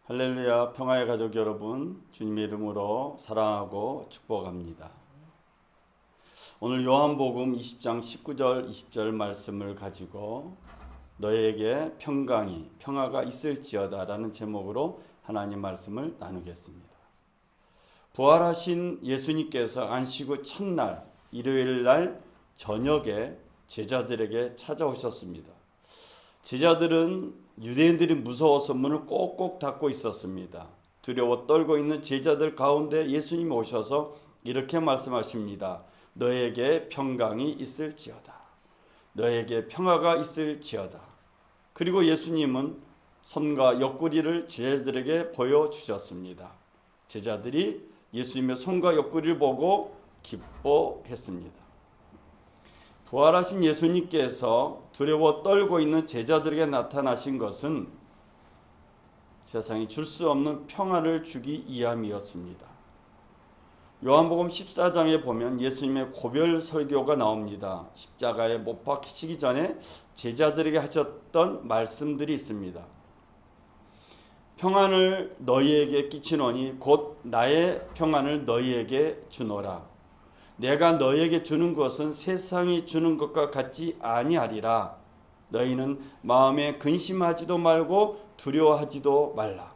할렐루야, 평화의 가족 여러분, 주님의 이름으로 사랑하고 축복합니다. 오늘 요한복음 20장 19절 20절 말씀을 가지고 너에게 평화가 있을지어다 라는 제목으로 하나님 말씀을 나누겠습니다. 부활하신 예수님께서 안식 첫날 일요일 날 저녁에 제자들에게 찾아오셨습니다. 제자들은 유대인들이 무서워서 문을 꼭꼭 닫고 있었습니다. 두려워 떨고 있는 제자들 가운데 예수님이 오셔서 이렇게 말씀하십니다. 너에게 평강이 있을지어다. 너에게 평화가 있을지어다. 그리고 예수님은 손과 옆구리를 제자들에게 보여주셨습니다. 제자들이 예수님의 손과 옆구리를 보고 기뻐했습니다. 부활하신 예수님께서 두려워 떨고 있는 제자들에게 나타나신 것은 세상이 줄 수 없는 평화를 주기 위함이었습니다. 요한복음 14장에 보면 예수님의 고별 설교가 나옵니다. 십자가에 못 박히시기 전에 제자들에게 하셨던 말씀들이 있습니다. 평안을 너희에게 끼치노니 곧 나의 평안을 너희에게 주노라. 내가 너희에게 주는 것은 세상이 주는 것과 같지 아니하리라. 너희는 마음에 근심하지도 말고 두려워하지도 말라.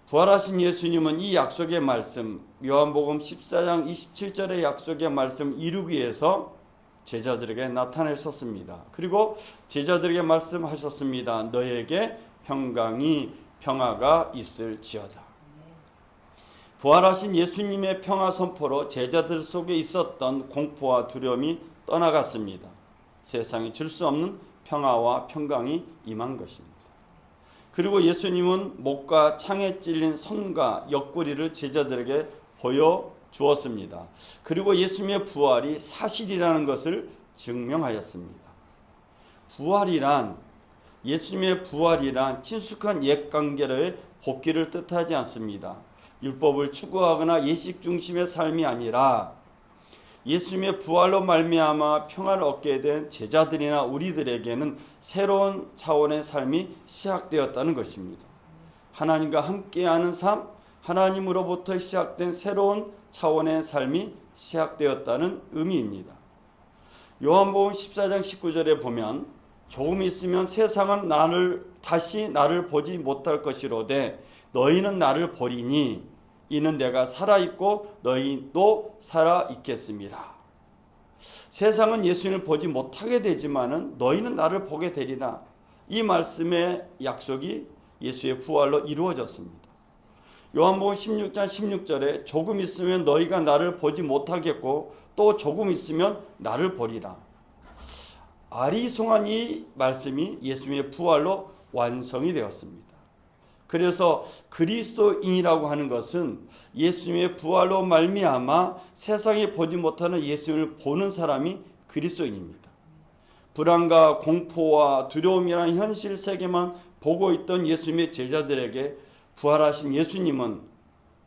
부활하신 예수님은 이 약속의 말씀, 요한복음 14장 27절의 약속의 말씀 이루기 위해서 제자들에게 나타나셨습니다. 그리고 제자들에게 말씀하셨습니다. 너희에게 평화가 있을지어다. 부활하신 예수님의 평화 선포로 제자들 속에 있었던 공포와 두려움이 떠나갔습니다. 세상이 줄 수 없는 평화와 평강이 임한 것입니다. 그리고 예수님은 목과 창에 찔린 손과 옆구리를 제자들에게 보여주었습니다. 그리고 예수님의 부활이 사실이라는 것을 증명하였습니다. 예수님의 부활이란 친숙한 옛관계로의 복귀를 뜻하지 않습니다. 율법을 추구하거나 예식 중심의 삶이 아니라 예수님의 부활로 말미암아 평화를 얻게 된 제자들이나 우리들에게는 새로운 차원의 삶이 시작되었다는 것입니다. 하나님과 함께하는 삶, 하나님으로부터 시작된 새로운 차원의 삶이 시작되었다는 의미입니다. 요한복음 14장 19절에 보면 조금 있으면 세상은 다시 나를 보지 못할 것이로되 너희는 나를 보리니 이는 내가 살아있고 너희도 살아있겠음이라. 세상은 예수님을 보지 못하게 되지만은 너희는 나를 보게 되리라. 이 말씀의 약속이 예수의 부활로 이루어졌습니다. 요한복음 16장 16절에 조금 있으면 너희가 나를 보지 못하겠고 또 조금 있으면 나를 보리라. 아리송한 이 말씀이 예수님의 부활로 완성이 되었습니다. 그래서 그리스도인이라고 하는 것은 예수님의 부활로 말미암아 세상이 보지 못하는 예수님을 보는 사람이 그리스도인입니다. 불안과 공포와 두려움이라는 현실 세계만 보고 있던 예수님의 제자들에게 부활하신 예수님은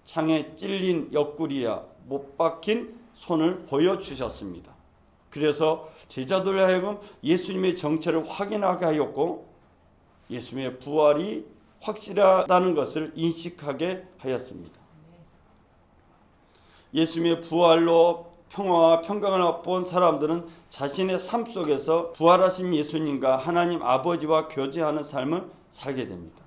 창에 찔린 옆구리와 못 박힌 손을 보여주셨습니다. 그래서 제자들로 하여금 예수님의 정체를 확인하게 하였고 예수님의 부활이 확실하다는 것을 인식하게 하였습니다. 예수님의 부활로 평화와 평강을 맛본 사람들은 자신의 삶 속에서 부활하신 예수님과 하나님 아버지와 교제하는 삶을 살게 됩니다.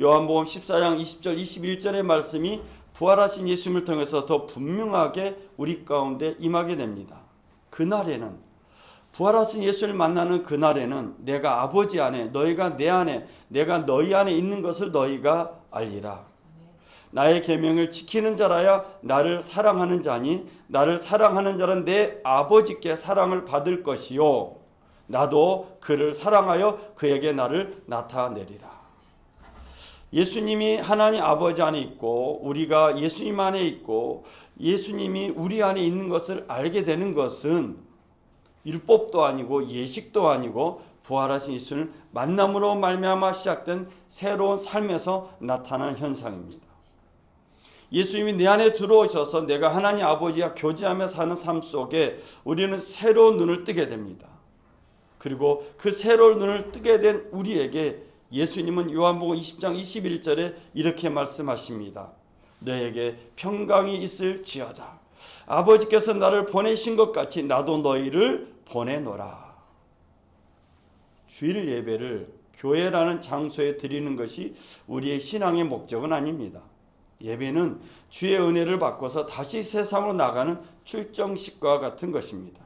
요한복음 14장 20절 21절의 말씀이 부활하신 예수님을 통해서 더 분명하게 우리 가운데 임하게 됩니다. 그날에는 부활하신 예수를 만나는 그날에는 내가 아버지 안에 너희가 내 안에 내가 너희 안에 있는 것을 너희가 알리라. 나의 계명을 지키는 자라야 나를 사랑하는 자니 나를 사랑하는 자는 내 아버지께 사랑을 받을 것이요 나도 그를 사랑하여 그에게 나를 나타내리라. 예수님이 하나님 아버지 안에 있고 우리가 예수님 안에 있고 예수님이 우리 안에 있는 것을 알게 되는 것은 율법도 아니고 예식도 아니고 부활하신 예수를 만남으로 말미암아 시작된 새로운 삶에서 나타난 현상입니다. 예수님이 내 안에 들어오셔서 내가 하나님 아버지와 교제하며 사는 삶 속에 우리는 새로운 눈을 뜨게 됩니다. 그리고 그 새로운 눈을 뜨게 된 우리에게 예수님은 요한복음 20장 21절에 이렇게 말씀하십니다. 너에게 평강이 있을지어다. 아버지께서 나를 보내신 것 같이 나도 너희를 보내노라. 주일 예배를 교회라는 장소에 드리는 것이 우리의 신앙의 목적은 아닙니다. 예배는 주의 은혜를 받고서 다시 세상으로 나가는 출정식과 같은 것입니다.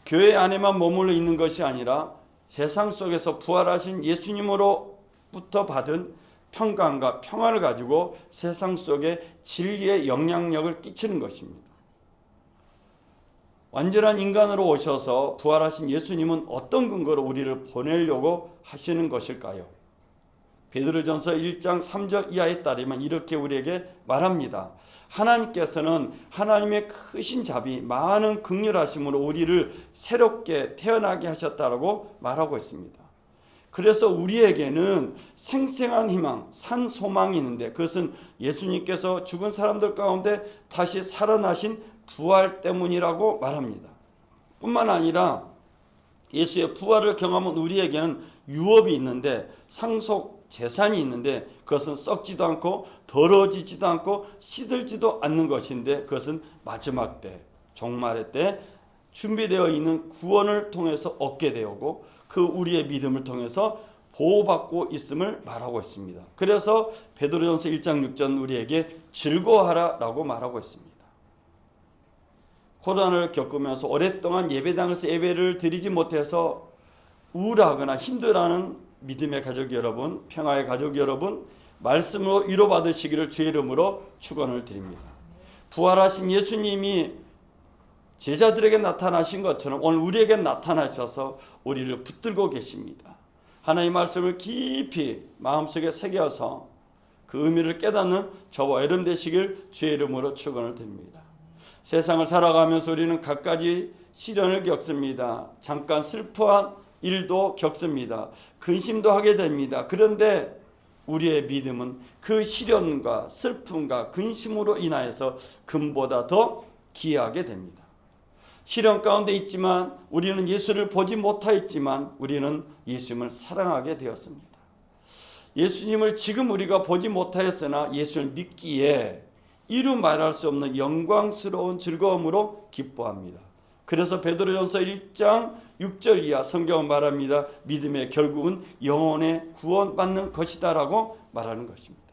교회 안에만 머물러 있는 것이 아니라 세상 속에서 부활하신 예수님으로부터 받은 평강과 평화를 가지고 세상 속에 진리의 영향력을 끼치는 것입니다. 완전한 인간으로 오셔서 부활하신 예수님은 어떤 근거로 우리를 보내려고 하시는 것일까요? 베드로전서 1장 3절 이하에 따르면 이렇게 우리에게 말합니다. 하나님께서는 하나님의 크신 자비, 많은 긍휼하심으로 우리를 새롭게 태어나게 하셨다라고 말하고 있습니다. 그래서 우리에게는 생생한 희망, 산 소망이 있는데 그것은 예수님께서 죽은 사람들 가운데 다시 살아나신 부활 때문이라고 말합니다. 뿐만 아니라 예수의 부활을 경험한 우리에게는 유업이 있는데 상속 재산이 있는데 그것은 썩지도 않고 더러워지지도 않고 시들지도 않는 것인데 그것은 마지막 때, 종말의 때 준비되어 있는 구원을 통해서 얻게 되고 그 우리의 믿음을 통해서 보호받고 있음을 말하고 있습니다. 그래서 베드로전서 1장 6절 우리에게 즐거워하라라고 말하고 있습니다. 코로나를 겪으면서 오랫동안 예배당에서 예배를 드리지 못해서 우울하거나 힘들어하는 믿음의 가족 여러분, 평화의 가족 여러분, 말씀으로 위로받으시기를 주의 이름으로 축원을 드립니다. 부활하신 예수님이 제자들에게 나타나신 것처럼 오늘 우리에게 나타나셔서 우리를 붙들고 계십니다. 하나님의 말씀을 깊이 마음속에 새겨서 그 의미를 깨닫는 저와 여러분 되시길 주의 이름으로 축원을 드립니다. 세상을 살아가면서 우리는 갖가지 시련을 겪습니다. 잠깐 슬퍼한 일도 겪습니다. 근심도 하게 됩니다. 그런데 우리의 믿음은 그 시련과 슬픔과 근심으로 인하여서 금보다 더 귀하게 됩니다. 시련 가운데 있지만 우리는 예수를 보지 못하였지만 우리는 예수님을 사랑하게 되었습니다. 예수님을 지금 우리가 보지 못하였으나 예수를 믿기에 이루 말할 수 없는 영광스러운 즐거움으로 기뻐합니다. 그래서 베드로전서 1장 6절 이하 성경은 말합니다. 믿음의 결국은 영혼의 구원받는 것이다라고 말하는 것입니다.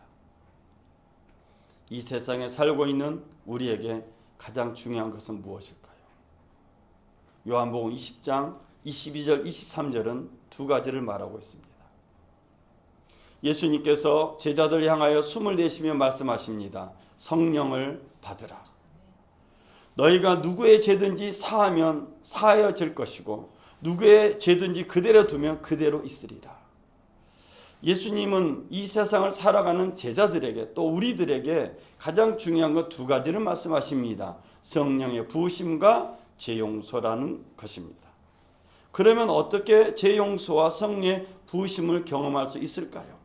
이 세상에 살고 있는 우리에게 가장 중요한 것은 무엇일까요? 요한복음 20장 22절 23절은 두 가지를 말하고 있습니다. 예수님께서 제자들 향하여 숨을 내쉬며 말씀하십니다. 성령을 받으라. 너희가 누구의 죄든지 사하면 사하여질 것이고 누구의 죄든지 그대로 두면 그대로 있으리라. 예수님은 이 세상을 살아가는 제자들에게 또 우리들에게 가장 중요한 것 두 가지를 말씀하십니다. 성령의 부으심과 죄용서라는 것입니다. 그러면 어떻게 죄용서와 성령의 부으심을 경험할 수 있을까요?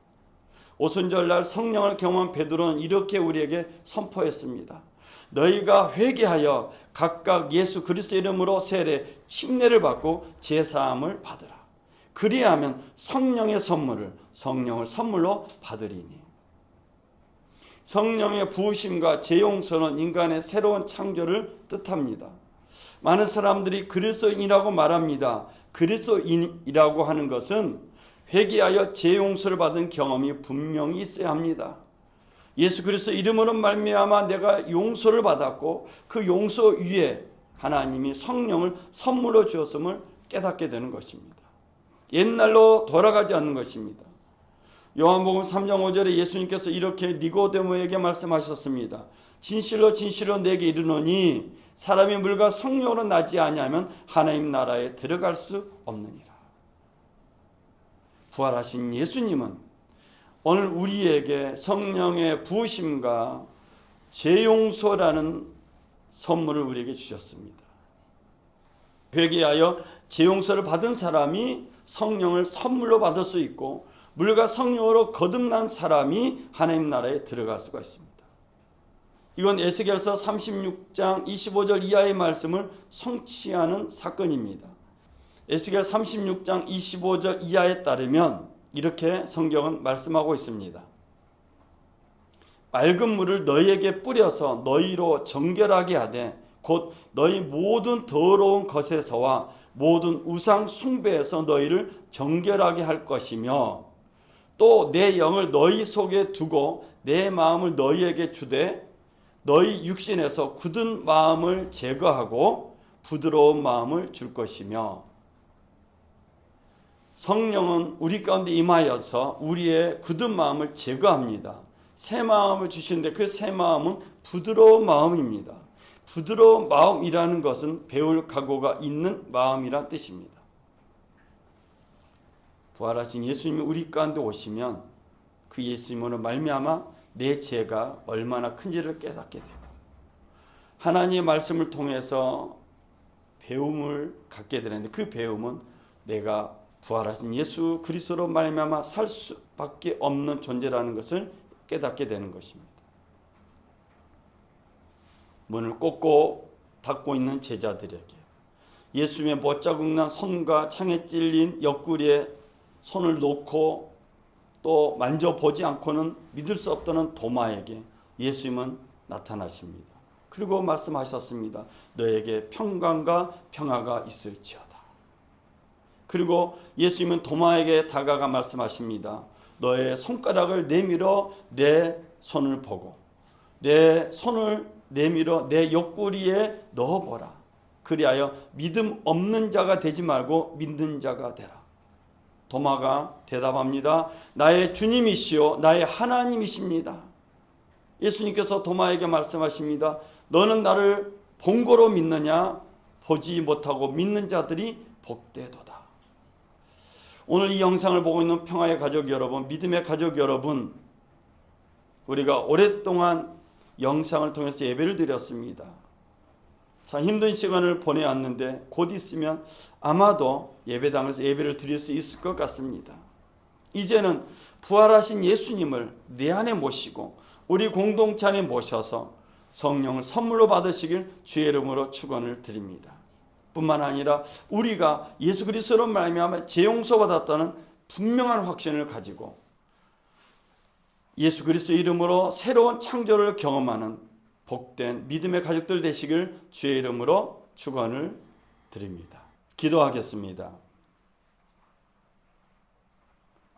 오순절날 성령을 경험한 베드로는 이렇게 우리에게 선포했습니다. 너희가 회개하여 각각 예수 그리스도 이름으로 세례 침례를 받고 제사함을 받으라. 그리하면 성령의 선물을 성령을 선물로 받으리니. 성령의 부으심과 재용서는 인간의 새로운 창조를 뜻합니다. 많은 사람들이 그리스도인이라고 말합니다. 그리스도인이라고 하는 것은 회개하여 재용서를 받은 경험이 분명히 있어야 합니다. 예수 그리스도 이름으로 말미암아 내가 용서를 받았고 그 용서 위에 하나님이 성령을 선물로 주었음을 깨닫게 되는 것입니다. 옛날로 돌아가지 않는 것입니다. 요한복음 3장 5절에 예수님께서 이렇게 니고데모에게 말씀하셨습니다. 진실로 진실로 내게 이르노니 사람이 물과 성령으로 나지 아니하면 하나님 나라에 들어갈 수 없느니라. 부활하신 예수님은 오늘 우리에게 성령의 부으심과 죄용서라는 선물을 우리에게 주셨습니다. 회개하여 죄용서를 받은 사람이 성령을 선물로 받을 수 있고 물과 성령으로 거듭난 사람이 하나님 나라에 들어갈 수가 있습니다. 이건 에스겔서 36장 25절 이하의 말씀을 성취하는 사건입니다. 에스겔 36장 25절 이하에 따르면 이렇게 성경은 말씀하고 있습니다. 맑은 물을 너희에게 뿌려서 너희로 정결하게 하되 곧 너희 모든 더러운 것에서와 모든 우상 숭배에서 너희를 정결하게 할 것이며 또 내 영을 너희 속에 두고 내 마음을 너희에게 주되 너희 육신에서 굳은 마음을 제거하고 부드러운 마음을 줄 것이며 성령은 우리 가운데 임하여서 우리의 굳은 마음을 제거합니다. 새 마음을 주시는데 그 새 마음은 부드러운 마음입니다. 부드러운 마음이라는 것은 배울 각오가 있는 마음이란 뜻입니다. 부활하신 예수님이 우리 가운데 오시면 그 예수님으로 말미암아 내 죄가 얼마나 큰지를 깨닫게 되고 하나님의 말씀을 통해서 배움을 갖게 되는데 그 배움은 내가 부활하신 예수 그리스도로 말미암아 살 수밖에 없는 존재라는 것을 깨닫게 되는 것입니다. 문을 꽂고 닫고 있는 제자들에게 예수님의 못자국난 손과 창에 찔린 옆구리에 손을 놓고 또 만져보지 않고는 믿을 수 없다는 도마에게 예수님은 나타나십니다. 그리고 말씀하셨습니다. 너에게 평강과 평화가 있을지어다. 그리고 예수님은 도마에게 다가가 말씀하십니다. 너의 손가락을 내밀어 내 손을 보고 내 손을 내밀어 내 옆구리에 넣어보라. 그리하여 믿음 없는 자가 되지 말고 믿는 자가 되라. 도마가 대답합니다. 나의 주님이시오 나의 하나님이십니다. 예수님께서 도마에게 말씀하십니다. 너는 나를 본고로 믿느냐? 보지 못하고 믿는 자들이 복되도다. 오늘 이 영상을 보고 있는 평화의 가족 여러분, 믿음의 가족 여러분, 우리가 오랫동안 영상을 통해서 예배를 드렸습니다. 참 힘든 시간을 보내왔는데 곧 있으면 아마도 예배당에서 예배를 드릴 수 있을 것 같습니다. 이제는 부활하신 예수님을 내 안에 모시고 우리 공동체 안에 모셔서 성령을 선물로 받으시길 주의 이름으로 축원을 드립니다. 뿐만 아니라 우리가 예수 그리스도로 말미암아 죄 용서받았다는 분명한 확신을 가지고 예수 그리스도 이름으로 새로운 창조를 경험하는 복된 믿음의 가족들 되시길 주의 이름으로 축원을 드립니다. 기도하겠습니다.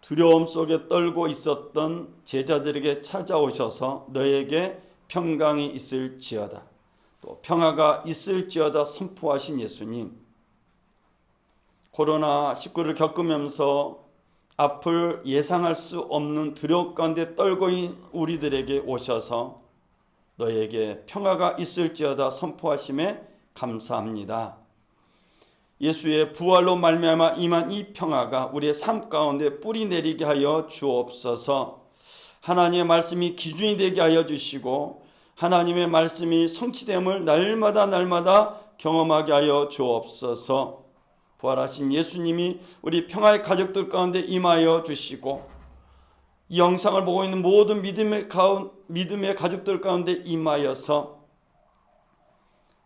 두려움 속에 떨고 있었던 제자들에게 찾아오셔서 너에게 평강이 있을지어다. 또 평화가 있을지어다 선포하신 예수님. 코로나19를 겪으면서 앞을 예상할 수 없는 두려움 가운데 떨고 있는 우리들에게 오셔서 너에게 평화가 있을지어다 선포하심에 감사합니다. 예수의 부활로 말미암아 임한 이 평화가 우리의 삶 가운데 뿌리 내리게 하여 주옵소서. 하나님의 말씀이 기준이 되게 하여 주시고 하나님의 말씀이 성취됨을 날마다 경험하게 하여 주옵소서. 부활하신 예수님이 우리 평화의 가족들 가운데 임하여 주시고 이 영상을 보고 있는 모든 믿음의 가족들 가운데 임하여서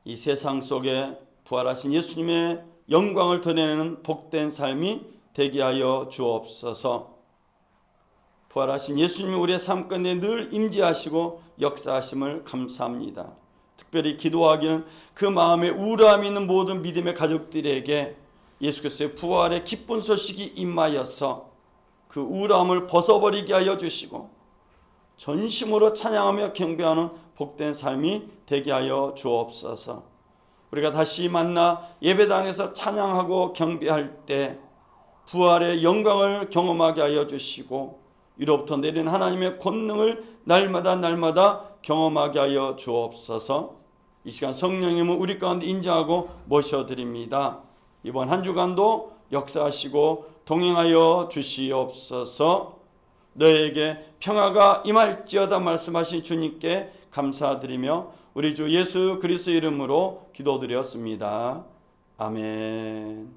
이 세상 속에 부활하신 예수님의 영광을 드러내는 복된 삶이 되게 하여 주옵소서. 부활하신 예수님이 우리의 삶 가운데 늘 임재하시고 역사하심을 감사합니다. 특별히 기도하기는 그 마음에 우울함이 있는 모든 믿음의 가족들에게 예수 그리스도의 부활의 기쁜 소식이 임하여서 그 우울함을 벗어버리게 하여 주시고 전심으로 찬양하며 경배하는 복된 삶이 되게 하여 주옵소서. 우리가 다시 만나 예배당에서 찬양하고 경배할 때 부활의 영광을 경험하게 하여 주시고 위로부터 내린 하나님의 권능을 날마다 경험하게 하여 주옵소서. 이 시간 성령님은 우리 가운데 인정하고 모셔드립니다. 이번 한 주간도 역사하시고 동행하여 주시옵소서. 너에게 평화가 임할지어다 말씀하신 주님께 감사드리며 우리 주 예수 그리스도 이름으로 기도드렸습니다. 아멘.